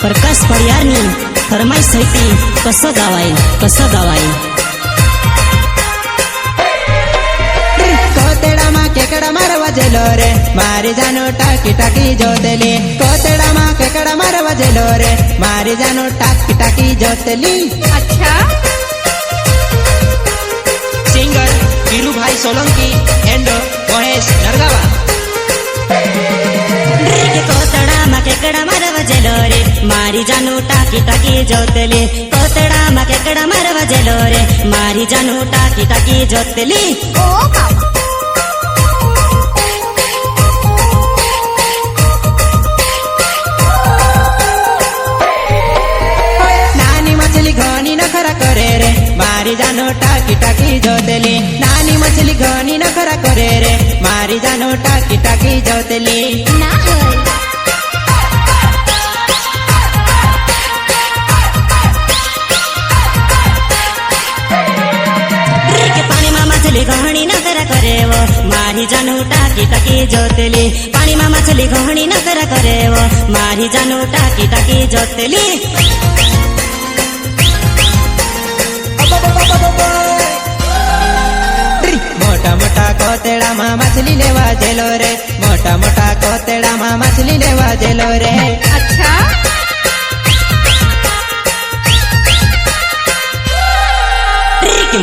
प्रकाश पडियारनी फरमाईश होती कसं गावाई कोतेड़ा माँ केकड़ा मारवा जेलो रे मारी जानो टाकी टाकी जोतली कोतेड़ा माँ केकड़ा मारवा जेलो रे मारी जानो टाकी टाकी जोतली। अच्छा सिंगर वीरू भाई सोलंकी एंड महेश नरगावा। कोतड़ा माँ केकड़ा मारवा जेलो रे मारी जानो टाकी टाकी जोतली कोतड़ा माँ केकड़ा मारवा जेलो रे मारी जानो टाकी टाकी जोतली। ओ बाबा घनी नखरा करे रे मारी जानो टाकी टाकी जोतली नानी मछली घनी नखरा करे रे मारी जानो टाकी टाकी जोतली। ना पानी में मछली घनी नखरा करे वो मारी जानो टाकी टाकी जोतली पानी में मछली घनी नखरा करे वो मारी जानो टाकी टाकी जोतली। मोटा मोटा कोतेड़ा माँ मछली लेवा जेलो रे मोटा मोटा कोतेड़ा माँ मछली लेवा जेलो रे। अच्छा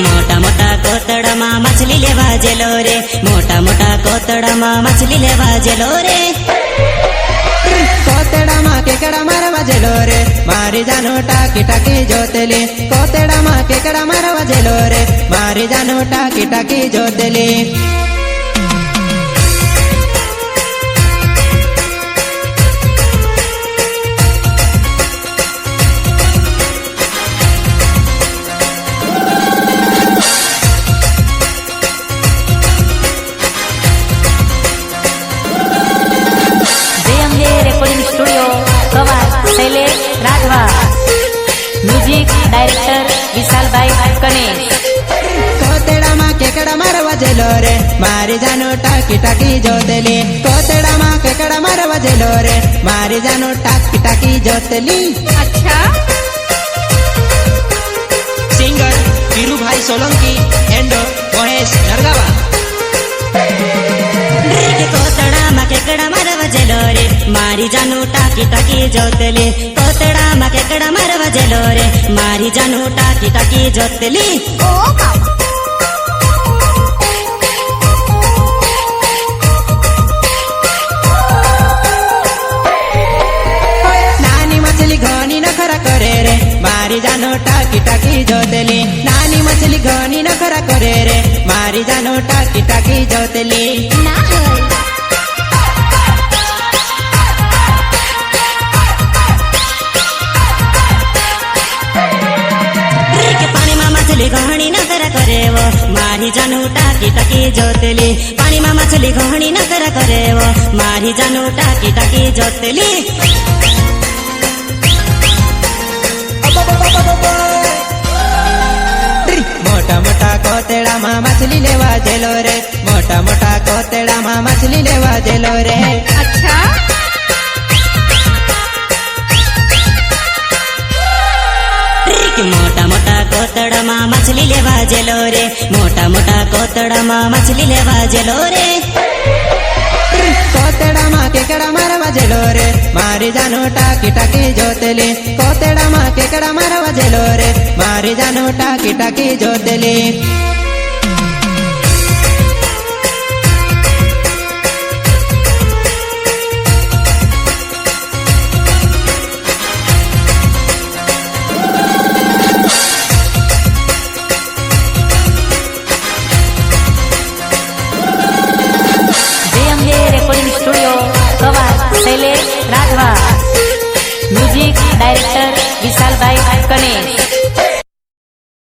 मोटा मोटा कोतड़ा माँ मछली लेवा जेलो रे मोटा मोटा कोतड़ा माँ मछली लेवा जेलो रे। कोतेड़ा माँ केकड़ा मारवा जेलो रे मारी जानो टाकी टाकी जोतली कोतेड़ा माँ केकड़ा मारवा जेलो रे मारी जानो टाकी टाकी जोतली। Recording studio Kawas Shailesh Raghava music director Vishal भाई कनेश। कोतेड़ा माँ केकड़ा मारवा जेलो रे मारी जानो टाकी टाकी जोतली कोतेड़ा माँ केकड़ा मारवा जेलो रे मारी जानो टाकी टाकी जोतली। अच्छा सिंगर वीरू भाई सोलंकी एंड महेश नरगावा। कोतड़ा माँ केकड़ा मारवा जेलो रे मारी जानो टाकी टाकी जोतली कोतड़ा माँ केकड़ा मारवा जेलो रे मारी जानो टाकी टाकी जोतली। ओ बाबा नानी मछली घनी नखरा करे रे मारी जानो टाकी टाकी जोतली नानी मछली घनी नखरा करे रे मारी जानो टाकी टाकी जोतली। ना पानी में मछली घनी नखरा करे वो मारी जानो टाकी टाकी जोतली पानी में मछली घनी नखरा करे वो मारी जानो टाकी टाकी जोतली। मोटा मोटा कोतेड़ा माँ मछली लेवा जेलो रे मोटा मोटा कोतेड़ा माँ मछली लेवा जेलो रे। अच्छा मोटा मोटा कोतड़ा माँ मछली लेवा जेलो रे मोटा मोटा कोतड़ा माँ मछली लेवा जेलो रे। कोतेड़ा माँ केकड़ा मारवा जेलो रे मारी जानो टाकी टाकी जोतली कोतेड़ा माँ केकड़ा मारवा जेलो रे मारी जानो टाकी टाकी जोतली। Recording studio Kawas Shailesh Raghava music director